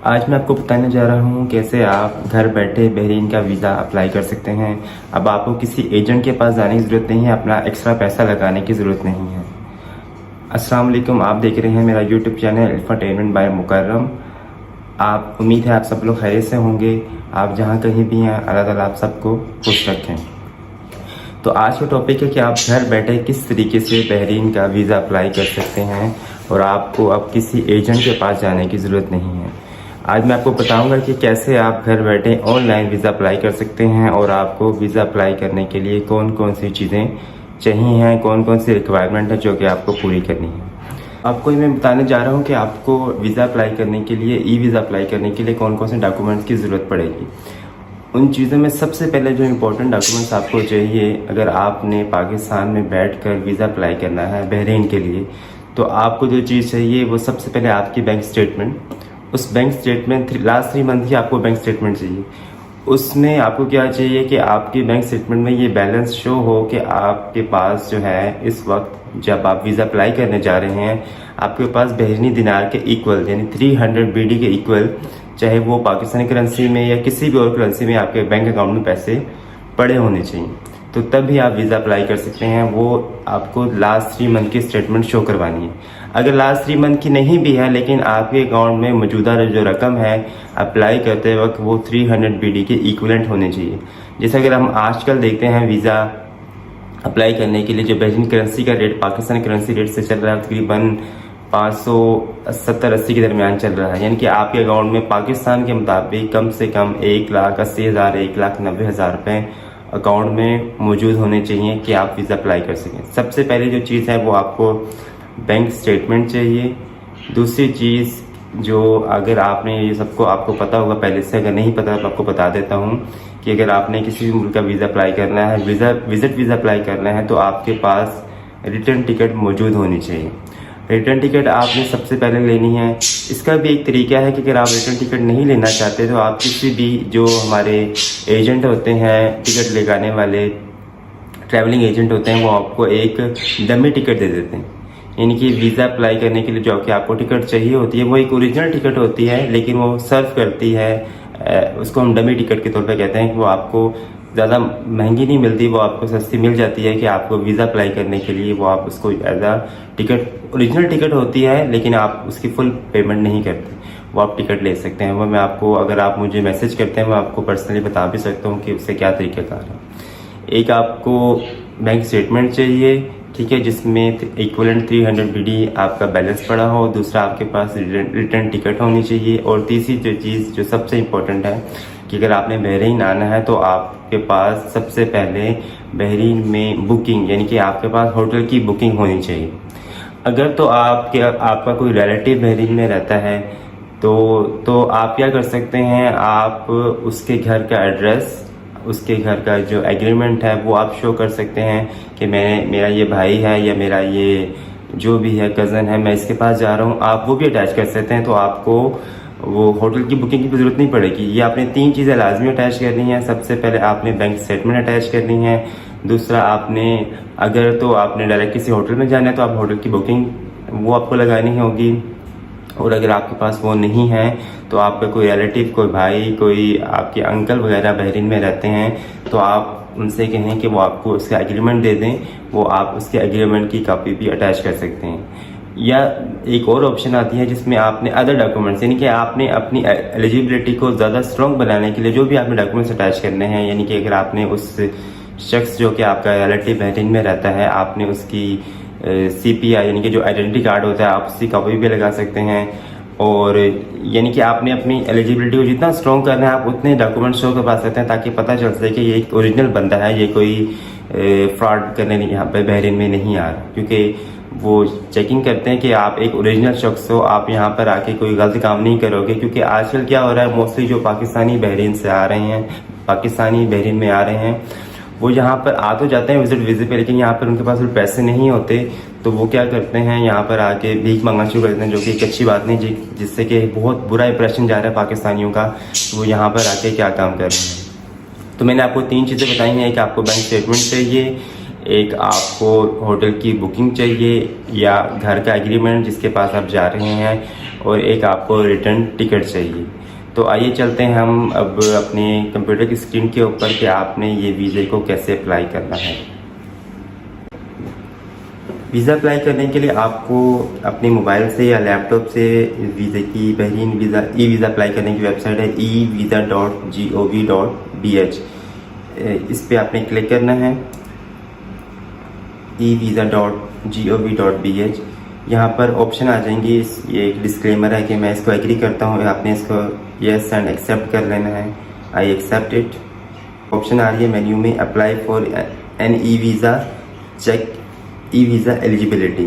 आज मैं आपको बताने जा रहा हूँ कैसे आप घर बैठे बहरीन का वीज़ा अप्लाई कर सकते हैं। अब आपको किसी एजेंट के पास जाने की ज़रूरत नहीं है, अपना एक्स्ट्रा पैसा लगाने की ज़रूरत नहीं है। अस्सलाम वालेकुम, आप देख रहे हैं मेरा यूट्यूब चैनल इंफोटेनमेंट बाय मुकर्रम। आप उम्मीद है आप सब लोग खैरियत से होंगे। आप जहाँ कहीं भी हैं अल्लाह ताला आप सबको खुश रखें। तो आज का टॉपिक है कि आप घर बैठे किस तरीके से बहरीन का वीज़ा अप्लाई कर सकते हैं और आपको अब किसी एजेंट के पास जाने की ज़रूरत नहीं है। आज मैं आपको बताऊंगा कि कैसे आप घर बैठे ऑनलाइन वीज़ा अप्लाई कर सकते हैं और आपको वीज़ा अप्लाई करने के लिए कौन कौन सी चीज़ें चाहिए हैं, कौन कौन सी रिक्वायरमेंट है जो कि आपको पूरी करनी है। आपको मैं बताने जा रहा हूं कि आपको वीज़ा अप्लाई करने के लिए, ई वीज़ा अप्लाई करने के लिए कौन कौन से डॉक्यूमेंट्स की ज़रूरत पड़ेगी। उन चीज़ों में सबसे पहले जो इम्पोर्टेंट डॉक्यूमेंट्स आपको चाहिए, अगर आपने पाकिस्तान में बैठकर वीज़ा अप्लाई करना है बहरीन के लिए, तो आपको जो चीज़ चाहिए वो सबसे पहले आपकी बैंक स्टेटमेंट। उस बैंक स्टेटमेंट लास्ट 3 मंथ की आपको बैंक स्टेटमेंट चाहिए। उसमें आपको क्या चाहिए कि आपके बैंक स्टेटमेंट में ये बैलेंस शो हो कि आपके पास जो है इस वक्त जब आप वीज़ा अप्लाई करने जा रहे हैं आपके पास बहरीनी दिनार के इक्वल यानी 300 BD के इक्वल, चाहे वो पाकिस्तानी करेंसी में या किसी भी और करेंसी में आपके बैंक अकाउंट में पैसे पड़े होने चाहिए, तो तब भी आप वीज़ा अप्लाई कर सकते हैं। वो आपको लास्ट 3 मंथ की स्टेटमेंट शो करवानी है। अगर लास्ट 3 मंथ की नहीं भी है लेकिन आपके अकाउंट में मौजूदा जो रकम है अप्लाई करते वक्त वो 300 BD के इक्विवेलेंट होने चाहिए। जैसे अगर हम आजकल देखते हैं वीज़ा अप्लाई करने के लिए जो बहरीन करेंसी का रेट पाकिस्तानी करेंसी रेट से चल रहा है तकरीबन 570-80 के दरमियान चल रहा है, यानी कि आपके अकाउंट में पाकिस्तान के मुताबिक कम से कम 1,80,000 1,90,000 रुपये अकाउंट में मौजूद होने चाहिए कि आप वीज़ा अप्लाई कर सकें। सबसे पहले जो चीज़ है वो आपको बैंक स्टेटमेंट चाहिए। दूसरी चीज़ जो अगर आपने ये सबको आपको पता होगा पहले से, अगर नहीं पता तो आपको बता देता हूँ कि अगर आपने किसी भी मुल्क का वीज़ा अप्लाई करना है, विजिट वीज़ा अप्लाई करना है, तो आपके पास रिटर्न टिकट मौजूद होनी चाहिए। रिटर्न टिकट आपने सबसे पहले लेनी है। इसका भी एक तरीका है कि अगर आप रिटर्न टिकट नहीं लेना चाहते तो आप किसी भी जो हमारे एजेंट होते हैं, टिकट लगाने वाले ट्रैवलिंग एजेंट होते हैं, वो आपको एक डमी टिकट दे देते हैं। यानी कि वीज़ा अप्लाई करने के लिए जो कि आपको टिकट चाहिए होती है वो एक ओरिजिनल टिकट होती है, लेकिन वो सर्व करती है, उसको हम डमी टिकट के तौर पे कहते हैं। वो आपको ज़्यादा महंगी नहीं मिलती, वो आपको सस्ती मिल जाती है कि आपको वीज़ा अप्लाई करने के लिए वो आप उसको एज आ टिकट, ओरिजिनल टिकट होती है लेकिन आप उसकी फुल पेमेंट नहीं करते, वो आप टिकट ले सकते हैं। वो मैं आपको, अगर आप मुझे मैसेज करते हैं, मैं आपको पर्सनली बता भी सकता हूँ कि उससे क्या तरीक़ाकार है। एक आपको बैंक स्टेटमेंट चाहिए, ठीक है, जिसमें इक्विवेलेंट 300 BD आपका बैलेंस पड़ा हो। दूसरा आपके पास रिटर्न टिकट होनी चाहिए। और तीसरी जो चीज़ जो सबसे इम्पोर्टेंट है कि अगर आपने बहरीन आना है तो आपके पास सबसे पहले बहरीन में बुकिंग, यानी कि आपके पास होटल की बुकिंग होनी चाहिए। अगर तो आपका कोई रिलेटिव बहरीन में रहता है तो आप क्या कर सकते हैं, आप उसके घर का एड्रेस, उसके घर का जो एग्रीमेंट है वो आप शो कर सकते हैं कि मेरा ये भाई है या मेरा ये जो भी है कज़न है, मैं इसके पास जा रहा हूँ, आप वो भी अटैच कर सकते हैं। तो आपको वो होटल की बुकिंग की भी ज़रूरत नहीं पड़ेगी। ये आपने 3 चीज़ें लाजमी अटैच करनी है। सबसे पहले आपने बैंक स्टेटमेंट अटैच करनी है। दूसरा आपने, अगर तो आपने डायरेक्ट किसी होटल में जाना है तो आप होटल की बुकिंग वो आपको लगानी होगी। और अगर आपके पास वो नहीं है तो आपका कोई रिलेटिव, कोई भाई, कोई आपके अंकल वगैरह बहरीन में रहते हैं तो आप उनसे कहें कि वो आपको उसका एग्रीमेंट दे दें, वो आप उसके एग्रीमेंट की कॉपी भी अटैच कर सकते हैं। या एक और ऑप्शन आती है जिसमें आपने अदर डॉक्यूमेंट्स, यानी कि आपने अपनी एलिजिबिलिटी को ज़्यादा स्ट्रॉन्ग बनाने के लिए जो भी आपने डॉक्यूमेंट्स अटैच करने हैं, यानी कि अगर आपने उस शख्स जो कि आपका रिलेटिव बहरीन में रहता है, आपने उसकी CPI यानी कि जो आइडेंटिटी कार्ड होता है, आप उसकी कॉपी भी लगा सकते हैं। और यानी कि आपने अपनी एलिजिबिलिटी को जितना स्ट्रॉन्ग करना है आप उतने डॉक्यूमेंट शो करवा सकते हैं ताकि पता चल सके कि ये एक ओरिजिनल बंदा है, ये कोई फ्रॉड करने यहाँ पे बहरीन में नहीं आ रहा। क्योंकि वो चेकिंग करते हैं कि आप एक ओरिजिनल शख्स हो, आप यहाँ पर आके कोई गलत काम नहीं करोगे। क्योंकि आजकल क्या हो रहा है, मोस्टली जो पाकिस्तानी बहरीन से आ रहे हैं, पाकिस्तानी बहरीन में आ रहे हैं, वो यहाँ पर आ तो जाते हैं विजिट पे, लेकिन यहाँ पर उनके पास पैसे नहीं होते तो वो क्या करते हैं, यहाँ पर आके भीख मांगना शुरू करते हैं, जो कि एक अच्छी बात नहीं, जिससे कि बहुत बुरा इंप्रेशन जा रहा है पाकिस्तानियों का। तो वो यहाँ पर आके क्या काम कर रहे हैं। तो मैंने आपको 3 चीज़ें बताई हैं। एक आपको बैंक स्टेटमेंट चाहिए, एक आपको होटल की बुकिंग चाहिए या घर का एग्रीमेंट जिसके पास आप जा रहे हैं, और एक आपको रिटर्न टिकट चाहिए। तो आइए चलते हैं हम अब अपने कंप्यूटर की स्क्रीन के ऊपर कि आपने ये वीज़े को कैसे अप्लाई करना है। वीज़ा अप्लाई करने के लिए आपको अपने मोबाइल से या लैपटॉप से वीज़े की बहरीन वीज़ा अप्लाई करने की वेबसाइट है evisa.gov.bh, इस पे आपने क्लिक करना है evisa.gov.bh। यहाँ पर ऑप्शन आ जाएंगी, ये एक डिस्क्लेमर है कि मैं इसको एग्री करता हूँ, आपने इसको यस एंड एक्सेप्ट कर लेना है, आई एक्सेप्ट इट। ऑप्शन आ रही है मेन्यू में apply for an e visa, check e visa eligibility.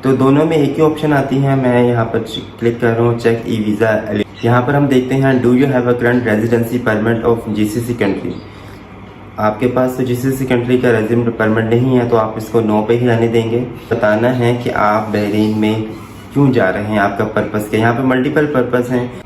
तो दोनों में एक ही ऑप्शन आती है, मैं यहाँ पर क्लिक कर रहा हूँ चेक ई वीज़ा। यहाँ पर हम देखते हैं do you have a current residency permit of GCC country. आपके पास तो जीसीसी कंट्री का रेजिडेंट परमिट नहीं है तो आप इसको नो पे ही आने देंगे। बताना है कि आप बहरीन में क्यों जा रहे हैं, आपका पर्पस क्या। यहाँ पे मल्टीपल पर्पस हैं।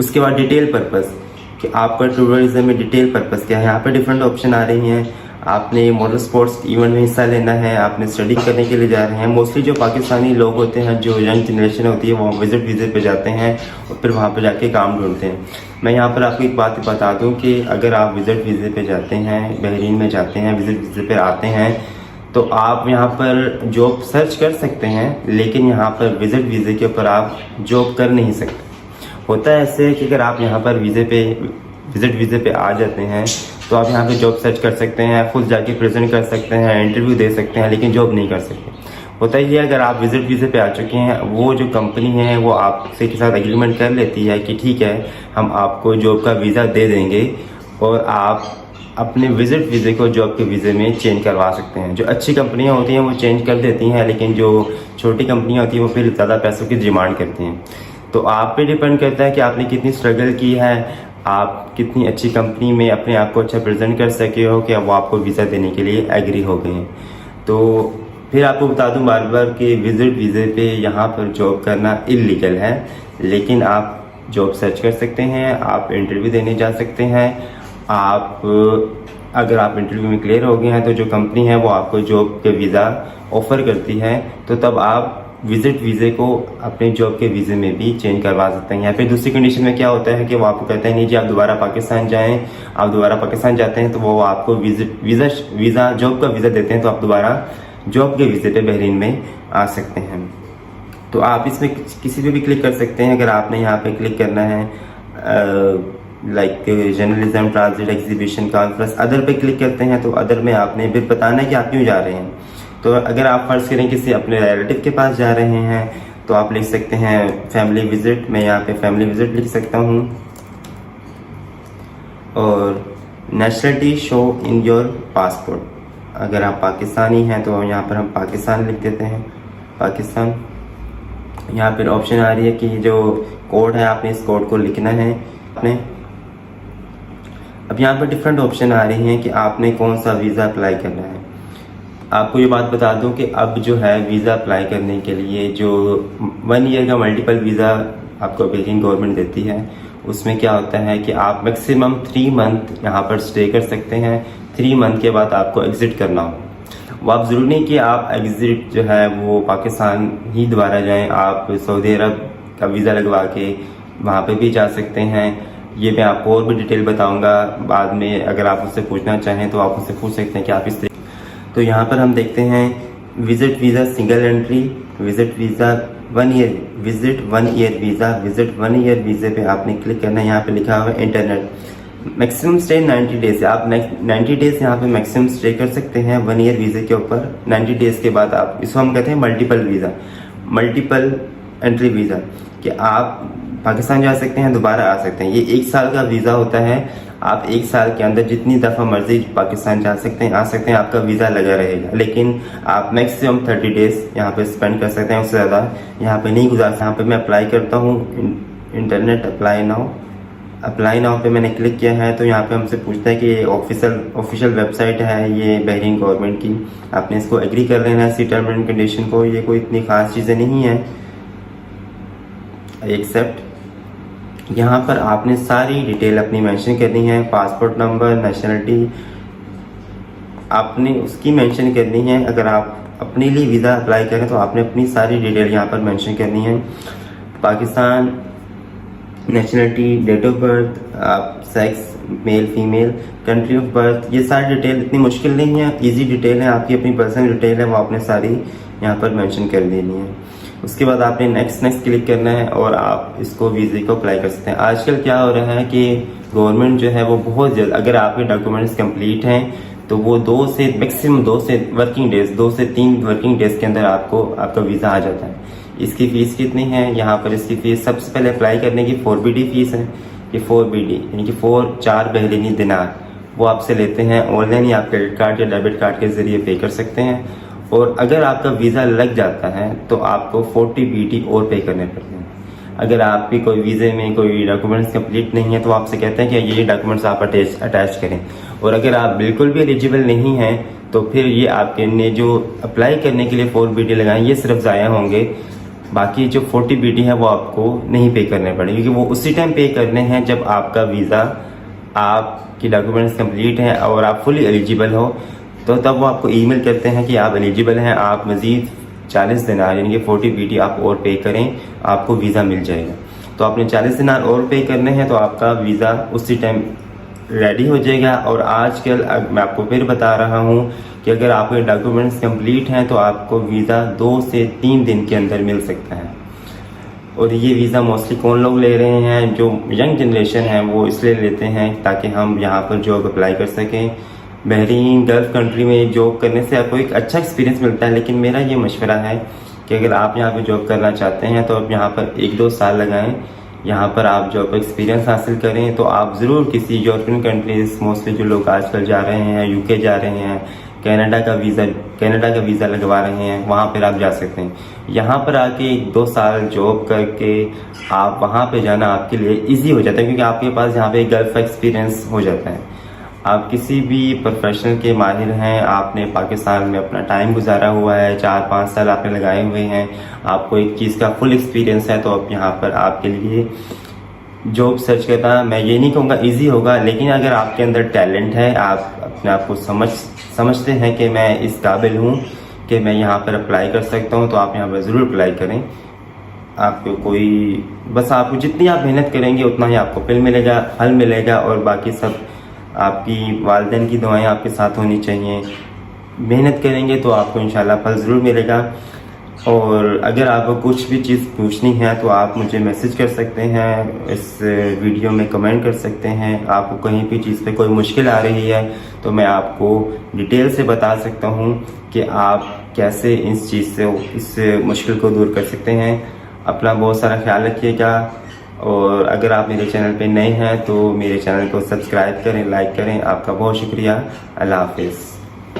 उसके बाद डिटेल पर्पस कि आपका टूरिज्म में डिटेल पर्पस क्या है। यहाँ पे डिफरेंट ऑप्शन आ रही हैं। आपने मोटर स्पोर्ट्स इवेंट में हिस्सा लेना है, आपने स्टडी करने के लिए जा रहे हैं। मोस्टली जो पाकिस्तानी लोग होते हैं, जो यंग जनरेशन होती है, वो विजिट वीज़े पे जाते हैं और फिर वहाँ पे जाके काम ढूंढते हैं। मैं यहाँ पर आपको एक बात बता दूँ कि अगर आप विजिट वीज़े पे जाते हैं, बहरीन में जाते हैं, विजिट वीज़े पे आते हैं, तो आप यहाँ पर जॉब सर्च कर सकते हैं, लेकिन यहाँ पर विजिट वीज़े के ऊपर आप जॉब कर नहीं सकते। होता है ऐसे कि अगर आप यहाँ पर विजिट वीज़े पे आ जाते हैं तो आप यहाँ पे जॉब सर्च कर सकते हैं, खुद जाके प्रेजेंट कर सकते हैं, इंटरव्यू दे सकते हैं, लेकिन जॉब नहीं कर सकते। होता ही है, अगर आप विजिट वीज़े पे आ चुके हैं, वो जो कंपनी है वो आपसे के साथ एग्रीमेंट कर लेती है कि ठीक है, हम आपको जॉब का वीज़ा दे देंगे और आप अपने विजिट वीज़े को जॉब के वीज़े में चेंज करवा सकते हैं। जो अच्छी कंपनियाँ होती हैं वो चेंज कर देती हैं, लेकिन जो छोटी कंपनियाँ होती हैं वो फिर ज़्यादा पैसों की डिमांड करती हैं। तो आप पे डिपेंड करता है कि आपने कितनी स्ट्रगल की है, आप कितनी अच्छी कंपनी में अपने आप को अच्छा प्रेजेंट कर सके हो कि वो आपको वीज़ा देने के लिए एग्री हो गए हैं। तो फिर आपको बता दूं बार बार कि विजिट वीज़े पे यहाँ पर जॉब करना इलीगल है, लेकिन आप जॉब सर्च कर सकते हैं, आप इंटरव्यू देने जा सकते हैं। आप अगर आप इंटरव्यू में क्लियर हो गए हैं तो जो कंपनी है वो आपको जॉब के वीज़ा ऑफ़र करती है, तो तब आप विजिट वीज़े को अपने जॉब के वीज़े में भी चेंज करवा सकते हैं। यहाँ पे दूसरी कंडीशन में क्या होता है कि वो आपको कहते हैं नहीं जी आप दोबारा पाकिस्तान जाएं। आप दोबारा पाकिस्तान जाते हैं तो वो आपको वीज़ा जॉब का वीज़ा देते हैं, तो आप दोबारा जॉब के वीज़े पे बहरीन में आ सकते हैं। तो आप इसमें किसी पे भी क्लिक कर सकते हैं। अगर आपने यहाँ पे क्लिक करना है like journalism, transit, exhibition, conference, other पे क्लिक करते हैं तो अदर में आपने फिर बताना है कि आप क्यों जा रहे हैं। तो अगर आप फर्ज करें किसी अपने रिलेटिव के पास जा रहे हैं तो आप लिख सकते हैं फैमिली विजिट। मैं यहाँ पे फैमिली विजिट लिख सकता हूँ। और nationality show in your passport, अगर आप पाकिस्तानी हैं तो यहाँ पर हम पाकिस्तान लिख देते हैं, पाकिस्तान। यहाँ पर ऑप्शन आ रही है कि जो कोड है आपने इस कोड को लिखना है आपने। अब यहाँ पर डिफरेंट ऑप्शन आ रही हैं कि आपने कौन सा वीज़ा अप्लाई करना है। आपको ये बात बता दूं कि अब जो है वीज़ा अप्लाई करने के लिए जो 1 ईयर का मल्टीपल वीज़ा आपको बहरीन गवर्नमेंट देती है, उसमें क्या होता है कि आप मैक्सिमम 3 मंथ यहाँ पर स्टे कर सकते हैं। 3 मंथ के बाद आपको एग्ज़िट करना हो। वो आप ज़रूरी नहीं कि आप एग्ज़िट जो है वो पाकिस्तान ही दोबारा जाएं, आप सऊदी अरब का वीज़ा लगवा के वहाँ पे भी जा सकते हैं। ये मैं आपको और भी डिटेल बताऊँगा बाद में, अगर आप उससे पूछना चाहें तो आप उससे पूछ सकते हैं कि आप इस। तो यहाँ पर हम देखते हैं visit visa single entry, visit visa 1 year, visit 1 year visa, visit 1 year वीज़े पे आपने क्लिक करना है। यहाँ पे लिखा हुआ है इंटरनेट, मैक्सिमम स्टे 90 डेज। आप 90 डेज यहाँ पे मैक्सिमम स्टे कर सकते हैं 1 ईयर वीज़े के ऊपर। 90 डेज के बाद आप, इसको हम कहते हैं multiple visa, multiple entry visa, कि आप पाकिस्तान जा सकते हैं, दोबारा आ सकते हैं। ये 1 साल का वीज़ा होता है। आप 1 साल के अंदर जितनी दफ़ा मर्जी पाकिस्तान जा सकते हैं, आ सकते हैं, आपका वीज़ा लगा रहेगा। लेकिन आप मैक्सिमम 30 डेज यहाँ पे स्पेंड कर सकते हैं, उससे ज़्यादा यहाँ पे नहीं गुजार सकते। यहाँ पे मैं अप्लाई करता हूँ इंटरनेट अप्लाई नाउ पे मैंने क्लिक किया है। तो यहाँ पे हमसे पूछता है कि ये ऑफिशियल वेबसाइट है ये बहरीन गवर्नमेंट की, आपने इसको एग्री कर लेना है, सी टर्म एंड कंडीशन को। ये कोई इतनी खास चीज़ें नहीं है, एक्सेप्ट। यहाँ पर आपने सारी डिटेल अपनी मेंशन करनी है, पासपोर्ट नंबर, नेशनलिटी, आपने उसकी मेंशन करनी है। अगर आप अपने लिए वीज़ा अप्लाई करें तो आपने अपनी सारी डिटेल यहाँ पर मेंशन करनी है। Pakistan, nationality, date of birth, आप sex, male female, country of birth, ये सारी डिटेल इतनी मुश्किल नहीं है, इजी डिटेल है, आपकी अपनी पर्सनल डिटेल है, वो आपने सारी यहाँ पर मेंशन कर देनी है। उसके बाद आपने नेक्स्ट क्लिक करना है और आप इसको वीज़े को अप्लाई कर सकते हैं। आजकल क्या हो रहा है कि गवर्नमेंट जो है वो बहुत जल्द, अगर आपके डॉक्यूमेंट्स कंप्लीट हैं तो वो 2 से मैक्सिमम 2 से वर्किंग डेज 2 से 3 वर्किंग डेज के अंदर आपको आपका वीज़ा आ जाता है। इसकी फ़ीस कितनी है, यहाँ पर इसकी फ़ीस सबसे पहले अप्लाई करने की 4BD फ़ीस है। कि 4BD यानी कि 4 बहरीनी दिनार वो आपसे लेते हैं। ऑनलाइन या आप क्रेडिट कार्ड या डेबिट कार्ड के ज़रिए पे कर सकते हैं। और अगर आपका वीज़ा लग जाता है तो आपको 40BD और पे करने पड़ते हैं। अगर आपकी कोई वीज़े में कोई डॉक्यूमेंट्स कंप्लीट नहीं है तो आपसे कहते हैं कि ये डॉक्यूमेंट्स आप अटैच करें। और अगर आप बिल्कुल भी एलिजिबल नहीं हैं तो फिर ये आपके ने जो अप्लाई करने के लिए 4BD लगाएं ये सिर्फ ज़ाया होंगे। बाकी जो 40BD है वो आपको नहीं पे करने पड़ेंगे, क्योंकि वो उसी टाइम पे करने हैं जब आपका वीज़ा, आपकी डॉक्यूमेंट्स कंप्लीट हैं और आप फुली एलिजिबल हो। तो तब वो आपको ईमेल करते हैं कि आप एलिजिबल हैं, आप मज़ीद 40 दिनार यानी कि 40BD आप और पे करें, आपको वीज़ा मिल जाएगा। तो आपने 40 दिनार और पे करने हैं तो आपका वीज़ा उसी टाइम रेडी हो जाएगा। और आजकल मैं आपको फिर बता रहा हूँ कि अगर आपके डॉक्यूमेंट्स कंप्लीट हैं तो आपको वीज़ा 2 से 3 दिन के अंदर मिल सकता है। और ये वीज़ा मोस्टली कौन लोग ले रहे हैं, जो यंग जनरेशन है वो इसलिए लेते हैं ताकि हम यहाँ पर जॉब अप्लाई कर सकें। बहरीन, गल्फ़ कंट्री में जॉब करने से आपको एक अच्छा एक्सपीरियंस मिलता है। लेकिन मेरा ये मशवरा है कि अगर आप यहाँ पर जॉब करना चाहते हैं तो आप यहाँ पर 1-2 साल लगाएं, यहाँ पर आप जॉब एक्सपीरियंस हासिल करें। तो आप ज़रूर किसी यूरोपियन कंट्रीज़, मोस्टली जो लोग आजकल जा रहे हैं, UK जा रहे हैं, कनाडा का वीज़ा लगवा रहे हैं, वहाँ पर आप जा सकते हैं। यहाँ पर आके 1-2 साल जॉब करके आप वहाँ पे जाना आपके लिए इजी हो जाता है, क्योंकि आपके पास यहाँ पे गल्फ एक्सपीरियंस हो जाता है। आप किसी भी प्रोफेशनल के माहिर हैं, आपने पाकिस्तान में अपना टाइम गुजारा हुआ है, 4-5 साल आपने लगाए हुए हैं, आपको एक चीज़ का फुल एक्सपीरियंस है, तो अब यहाँ पर आपके लिए जॉब सर्च करना, मैं ये नहीं कहूँगा ईजी होगा, लेकिन अगर आपके अंदर टैलेंट है, आप अपने आप को समझते हैं कि मैं इस काबिल हूँ कि मैं यहाँ पर अप्लाई कर सकता हूँ, तो आप यहाँ पर ज़रूर अप्लाई करें। आपको बस आपको जितनी आप मेहनत करेंगे उतना ही आपको फल मिलेगा। और बाकी सब आपकी वालिदैन की दुआएं आपके साथ होनी चाहिए। मेहनत करेंगे तो आपको इंशाल्लाह फल ज़रूर मिलेगा। और अगर आपको कुछ भी चीज़ पूछनी है तो आप मुझे मैसेज कर सकते हैं, इस वीडियो में कमेंट कर सकते हैं। आपको कहीं भी चीज़ पे कोई मुश्किल आ रही है तो मैं आपको डिटेल से बता सकता हूँ कि आप कैसे इस मुश्किल को दूर कर सकते हैं। अपना बहुत सारा ख्याल रखिएगा। और अगर आप मेरे चैनल पे नए हैं तो मेरे चैनल को सब्सक्राइब करें, लाइक करें। आपका बहुत शुक्रिया। अल्लाह हाफिज़।